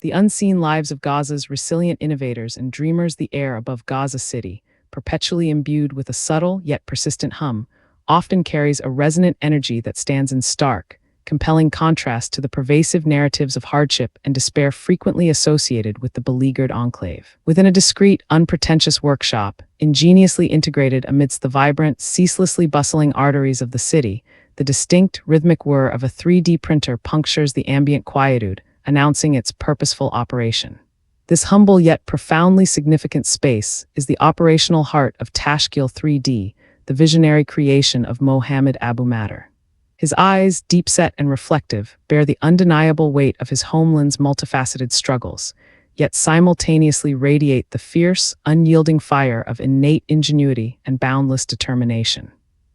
The unseen lives of Gaza's resilient innovators and dreamers. The air above Gaza City, perpetually imbued with a subtle yet persistent hum, often carries a resonant energy that stands in stark, compelling contrast to the pervasive narratives of hardship and despair frequently associated with the beleaguered enclave. Within a discreet, unpretentious workshop, ingeniously integrated amidst the vibrant, ceaselessly bustling arteries of the city, the distinct, rhythmic whir of a 3D printer punctures the ambient quietude, announcing its purposeful operation. This humble yet profoundly significant space is the operational heart of Tashkil 3D, the visionary creation of Mohammed Abu Matter. His eyes, deep-set and reflective, bear the undeniable weight of his homeland's multifaceted struggles, yet simultaneously radiate the fierce, unyielding fire of innate ingenuity and boundless determination.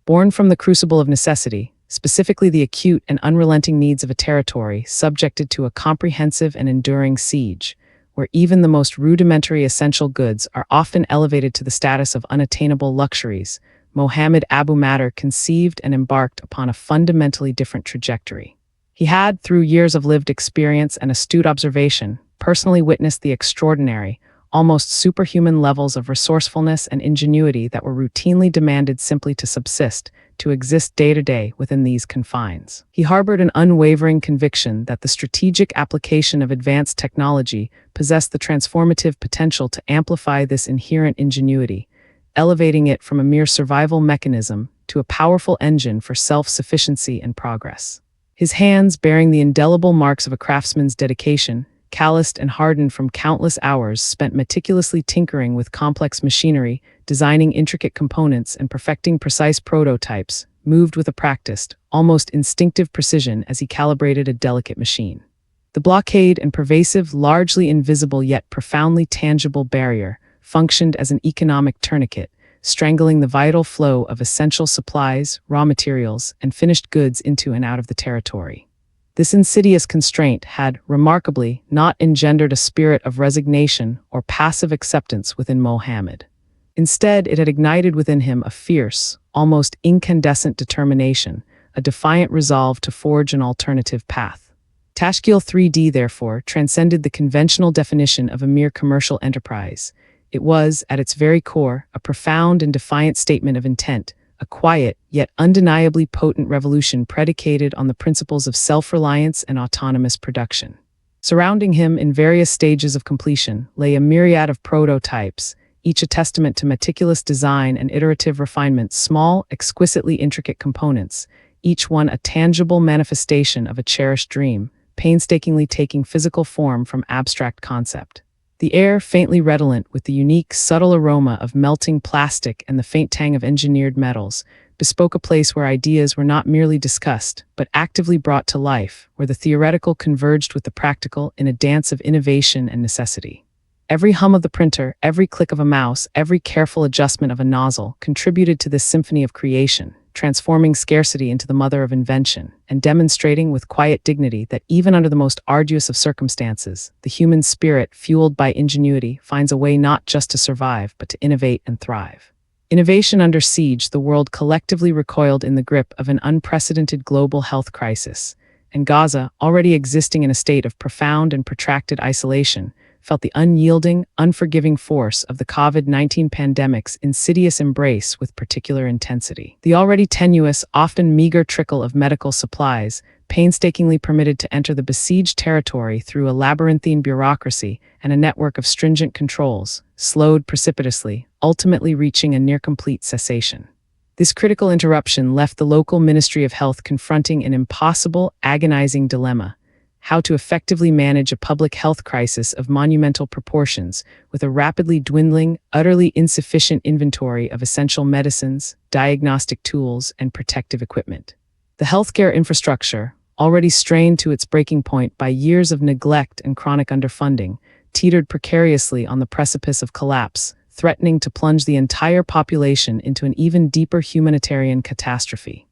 Born from the crucible of necessity, specifically the acute and unrelenting needs of a territory subjected to a comprehensive and enduring siege, where even the most rudimentary essential goods are often elevated to the status of unattainable luxuries, Mohammed Abu Matter conceived and embarked upon a fundamentally different trajectory. He had, through years of lived experience and astute observation, personally witnessed the extraordinary, almost superhuman levels of resourcefulness and ingenuity that were routinely demanded simply to subsist, to exist day to day within these confines. He harbored an unwavering conviction that the strategic application of advanced technology possessed the transformative potential to amplify this inherent ingenuity, elevating it from a mere survival mechanism to a powerful engine for self-sufficiency and progress. His hands, bearing the indelible marks of a craftsman's dedication, calloused and hardened from countless hours spent meticulously tinkering with complex machinery, designing intricate components, and perfecting precise prototypes, moved with a practiced, almost instinctive precision as he calibrated a delicate machine. The blockade and pervasive, largely invisible yet profoundly tangible barrier functioned as an economic tourniquet, strangling the vital flow of essential supplies, raw materials, and finished goods into and out of the territory. This insidious constraint had, remarkably, not engendered a spirit of resignation or passive acceptance within Mohammed. Instead, it had ignited within him a fierce, almost incandescent determination, a defiant resolve to forge an alternative path. Tashkil 3D, therefore, transcended the conventional definition of a mere commercial enterprise. It was, at its very core, a profound and defiant statement of intent, a quiet, yet undeniably potent revolution predicated on the principles of self-reliance and autonomous production. Surrounding him in various stages of completion lay a myriad of prototypes, each a testament to meticulous design and iterative refinement, small, exquisitely intricate components, each one a tangible manifestation of a cherished dream, painstakingly taking physical form from abstract concept. The air, faintly redolent with the unique, subtle aroma of melting plastic and the faint tang of engineered metals, bespoke a place where ideas were not merely discussed, but actively brought to life, where the theoretical converged with the practical in a dance of innovation and necessity. Every hum of the printer, every click of a mouse, every careful adjustment of a nozzle contributed to this symphony of creation, transforming scarcity into the mother of invention, and demonstrating with quiet dignity that even under the most arduous of circumstances, the human spirit, fueled by ingenuity, finds a way not just to survive, but to innovate and thrive. Innovation under siege, the world collectively recoiled in the grip of an unprecedented global health crisis, and Gaza, already existing in a state of profound and protracted isolation, felt the unyielding, unforgiving force of the COVID-19 pandemic's insidious embrace with particular intensity. The already tenuous, often meager trickle of medical supplies, painstakingly permitted to enter the besieged territory through a labyrinthine bureaucracy and a network of stringent controls, slowed precipitously, ultimately reaching a near-complete cessation. This critical interruption left the local Ministry of Health confronting an impossible, agonizing dilemma: how to effectively manage a public health crisis of monumental proportions with a rapidly dwindling, utterly insufficient inventory of essential medicines, diagnostic tools, and protective equipment. The healthcare infrastructure, already strained to its breaking point by years of neglect and chronic underfunding, teetered precariously on the precipice of collapse, threatening to plunge the entire population into an even deeper humanitarian catastrophe.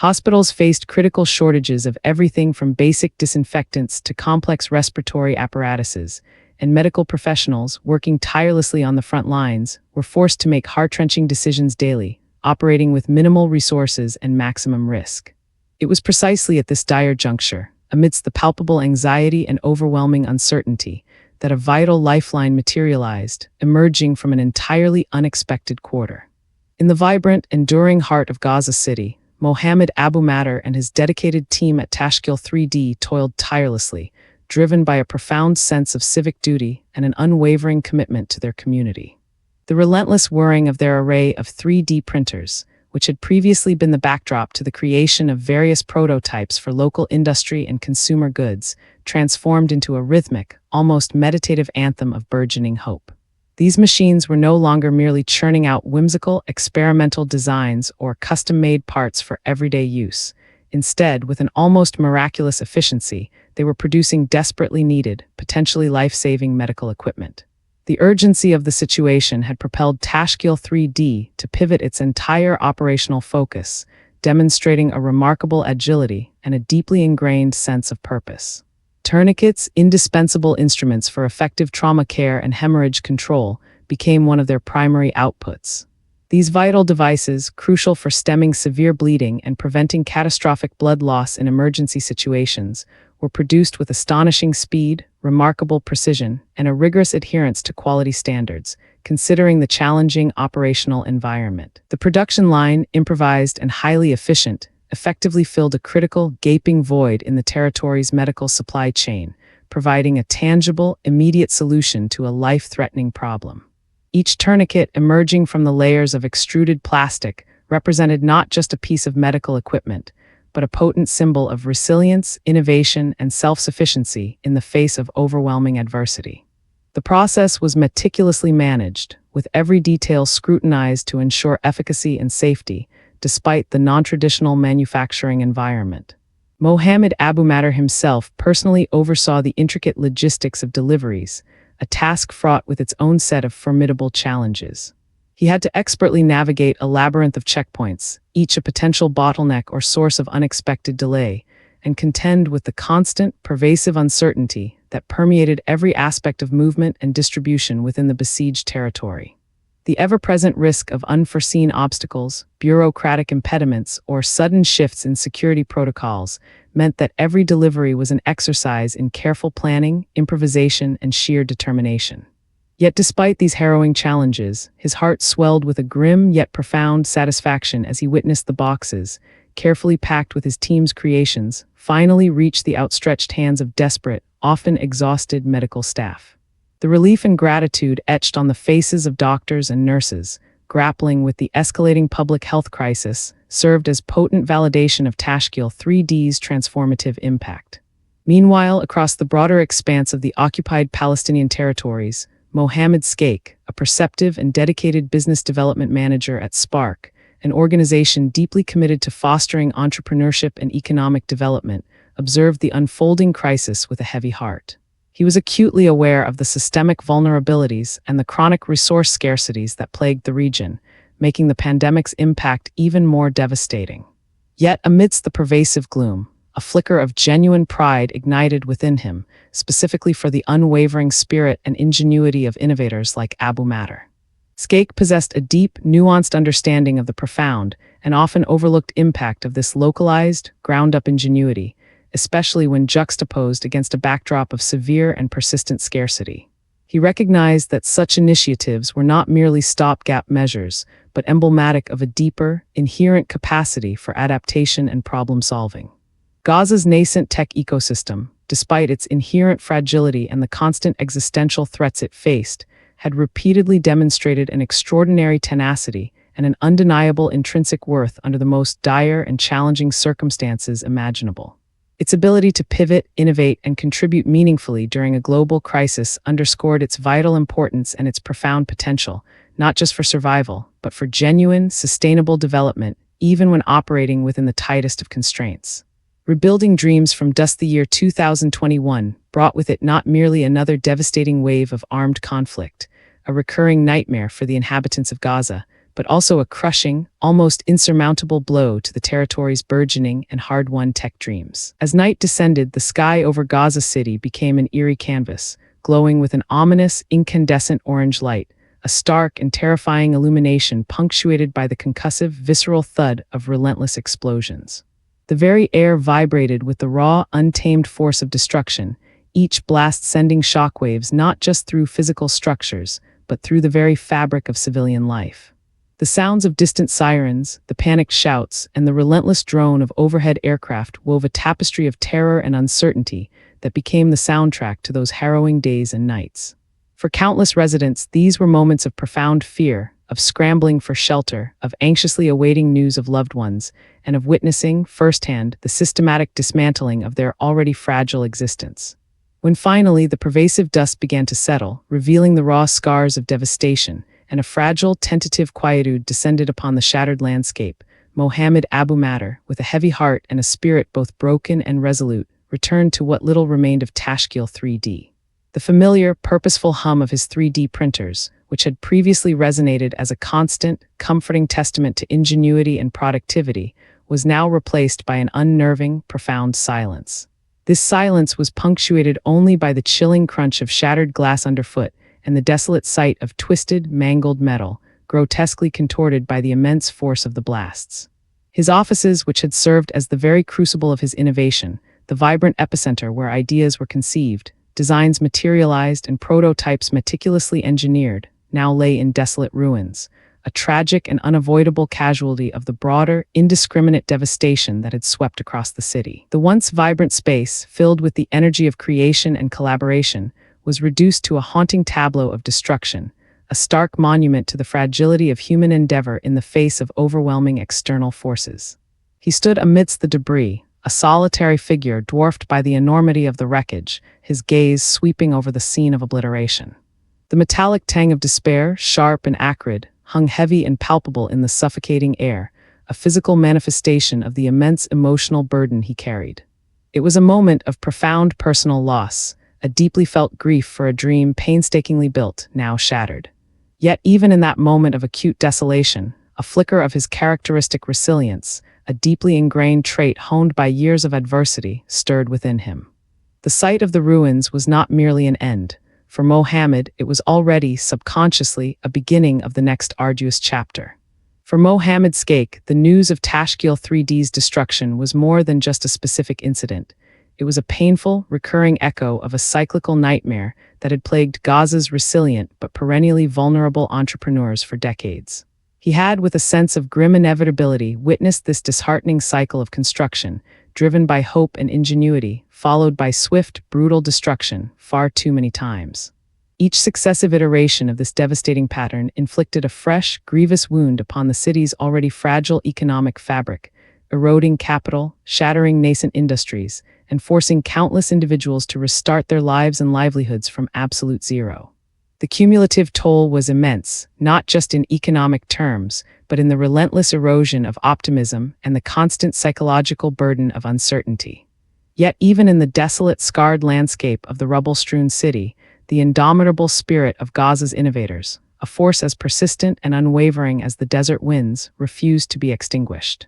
Hospitals faced critical shortages of everything from basic disinfectants to complex respiratory apparatuses, and medical professionals, working tirelessly on the front lines, were forced to make heart-wrenching decisions daily, operating with minimal resources and maximum risk. It was precisely at this dire juncture, amidst the palpable anxiety and overwhelming uncertainty, that a vital lifeline materialized, emerging from an entirely unexpected quarter. In the vibrant, enduring heart of Gaza City, Mohammed Abu Matter and his dedicated team at Tashkil 3D toiled tirelessly, driven by a profound sense of civic duty and an unwavering commitment to their community. The relentless whirring of their array of 3D printers, which had previously been the backdrop to the creation of various prototypes for local industry and consumer goods, transformed into a rhythmic, almost meditative anthem of burgeoning hope. These machines were no longer merely churning out whimsical, experimental designs or custom-made parts for everyday use. Instead, with an almost miraculous efficiency, they were producing desperately needed, potentially life-saving medical equipment. The urgency of the situation had propelled Tashkil 3D to pivot its entire operational focus, demonstrating a remarkable agility and a deeply ingrained sense of purpose. Tourniquets, indispensable instruments for effective trauma care and hemorrhage control, became one of their primary outputs. These vital devices, crucial for stemming severe bleeding and preventing catastrophic blood loss in emergency situations, were produced with astonishing speed, remarkable precision, and a rigorous adherence to quality standards, considering the challenging operational environment. The production line, improvised and highly efficient, effectively filled a critical, gaping void in the territory's medical supply chain, providing a tangible, immediate solution to a life-threatening problem. Each tourniquet emerging from the layers of extruded plastic represented not just a piece of medical equipment, but a potent symbol of resilience, innovation, and self-sufficiency in the face of overwhelming adversity. The process was meticulously managed, with every detail scrutinized to ensure efficacy and safety, despite the non-traditional manufacturing environment. Mohammed Abu Matter himself personally oversaw the intricate logistics of deliveries, a task fraught with its own set of formidable challenges. He had to expertly navigate a labyrinth of checkpoints, each a potential bottleneck or source of unexpected delay, and contend with the constant, pervasive uncertainty that permeated every aspect of movement and distribution within the besieged territory. The ever-present risk of unforeseen obstacles, bureaucratic impediments, or sudden shifts in security protocols meant that every delivery was an exercise in careful planning, improvisation, and sheer determination. Yet despite these harrowing challenges, his heart swelled with a grim yet profound satisfaction as he witnessed the boxes, carefully packed with his team's creations, finally reach the outstretched hands of desperate, often exhausted medical staff. The relief and gratitude etched on the faces of doctors and nurses, grappling with the escalating public health crisis, served as potent validation of Tashkil 3D's transformative impact. Meanwhile, across the broader expanse of the occupied Palestinian territories, Mohammed Skaik, a perceptive and dedicated business development manager at Spark, an organization deeply committed to fostering entrepreneurship and economic development, observed the unfolding crisis with a heavy heart. He was acutely aware of the systemic vulnerabilities and the chronic resource scarcities that plagued the region, making the pandemic's impact even more devastating. Yet, amidst the pervasive gloom, a flicker of genuine pride ignited within him, specifically for the unwavering spirit and ingenuity of innovators like Abu Matter. Skaik possessed a deep, nuanced understanding of the profound and often overlooked impact of this localized, ground-up ingenuity, especially when juxtaposed against a backdrop of severe and persistent scarcity. He recognized that such initiatives were not merely stopgap measures, but emblematic of a deeper, inherent capacity for adaptation and problem-solving. Gaza's nascent tech ecosystem, despite its inherent fragility and the constant existential threats it faced, had repeatedly demonstrated an extraordinary tenacity and an undeniable intrinsic worth under the most dire and challenging circumstances imaginable. Its ability to pivot, innovate, and contribute meaningfully during a global crisis underscored its vital importance and its profound potential, not just for survival, but for genuine, sustainable development, even when operating within the tightest of constraints. Rebuilding dreams from dust. The year 2021 brought with it not merely another devastating wave of armed conflict, a recurring nightmare for the inhabitants of Gaza, but also a crushing, almost insurmountable blow to the territory's burgeoning and hard-won tech dreams. As night descended, the sky over Gaza City became an eerie canvas, glowing with an ominous, incandescent orange light, a stark and terrifying illumination punctuated by the concussive, visceral thud of relentless explosions. The very air vibrated with the raw, untamed force of destruction, each blast sending shockwaves not just through physical structures, but through the very fabric of civilian life. The sounds of distant sirens, the panicked shouts, and the relentless drone of overhead aircraft wove a tapestry of terror and uncertainty that became the soundtrack to those harrowing days and nights. For countless residents, these were moments of profound fear, of scrambling for shelter, of anxiously awaiting news of loved ones, and of witnessing, firsthand, the systematic dismantling of their already fragile existence. When finally the pervasive dust began to settle, revealing the raw scars of devastation, and a fragile, tentative quietude descended upon the shattered landscape, Mohammed Abu Matter, with a heavy heart and a spirit both broken and resolute, returned to what little remained of Tashkil 3D. The familiar, purposeful hum of his 3D printers, which had previously resonated as a constant, comforting testament to ingenuity and productivity, was now replaced by an unnerving, profound silence. This silence was punctuated only by the chilling crunch of shattered glass underfoot and the desolate sight of twisted, mangled metal, grotesquely contorted by the immense force of the blasts. His offices, which had served as the very crucible of his innovation, the vibrant epicenter where ideas were conceived, designs materialized, and prototypes meticulously engineered, now lay in desolate ruins, a tragic and unavoidable casualty of the broader, indiscriminate devastation that had swept across the city. The once vibrant space, filled with the energy of creation and collaboration, was reduced to a haunting tableau of destruction, a stark monument to the fragility of human endeavor in the face of overwhelming external forces. He stood amidst the debris, a solitary figure dwarfed by the enormity of the wreckage, his gaze sweeping over the scene of obliteration. The metallic tang of despair, sharp and acrid, hung heavy and palpable in the suffocating air, a physical manifestation of the immense emotional burden he carried. It was a moment of profound personal loss, a deeply felt grief for a dream painstakingly built, now shattered. Yet even in that moment of acute desolation, a flicker of his characteristic resilience, a deeply ingrained trait honed by years of adversity, stirred within him. The sight of the ruins was not merely an end. For Mohammed, it was already, subconsciously, a beginning of the next arduous chapter. For Mohammed Skake, the news of Tashkil 3D's destruction was more than just a specific incident. It was a painful, recurring echo of a cyclical nightmare that had plagued Gaza's resilient but perennially vulnerable entrepreneurs for decades. He had, with a sense of grim inevitability, witnessed this disheartening cycle of construction, driven by hope and ingenuity, followed by swift, brutal destruction, far too many times. Each successive iteration of this devastating pattern inflicted a fresh, grievous wound upon the city's already fragile economic fabric, eroding capital, shattering nascent industries, and forcing countless individuals to restart their lives and livelihoods from absolute zero. The cumulative toll was immense, not just in economic terms, but in the relentless erosion of optimism and the constant psychological burden of uncertainty. Yet even in the desolate, scarred landscape of the rubble-strewn city, the indomitable spirit of Gaza's innovators, a force as persistent and unwavering as the desert winds, refused to be extinguished.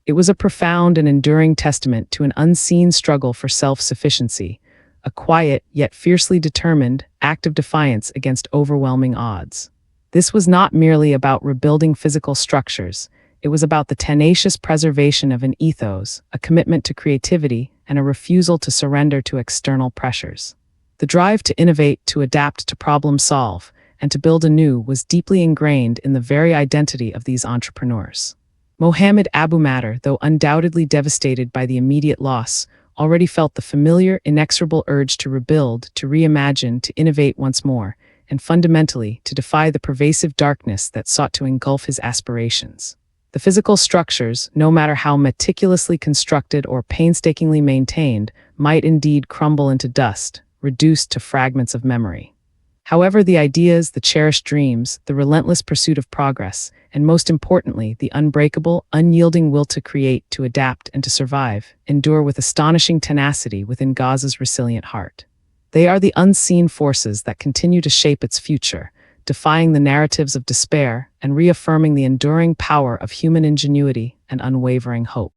It was a profound and enduring testament to an unseen struggle for self-sufficiency, a quiet, yet fiercely determined, act of defiance against overwhelming odds. This was not merely about rebuilding physical structures, it was about the tenacious preservation of an ethos, a commitment to creativity, and a refusal to surrender to external pressures. The drive to innovate, to adapt, to problem-solve, and to build anew was deeply ingrained in the very identity of these entrepreneurs. Mohammed Abu Matter, though undoubtedly devastated by the immediate loss, already felt the familiar, inexorable urge to rebuild, to reimagine, to innovate once more, and fundamentally, to defy the pervasive darkness that sought to engulf his aspirations. The physical structures, no matter how meticulously constructed or painstakingly maintained, might indeed crumble into dust, reduced to fragments of memory. However, the ideas, the cherished dreams, the relentless pursuit of progress, and most importantly, the unbreakable, unyielding will to create, to adapt, and to survive, endure with astonishing tenacity within Gaza's resilient heart. They are the unseen forces that continue to shape its future, defying the narratives of despair and reaffirming the enduring power of human ingenuity and unwavering hope.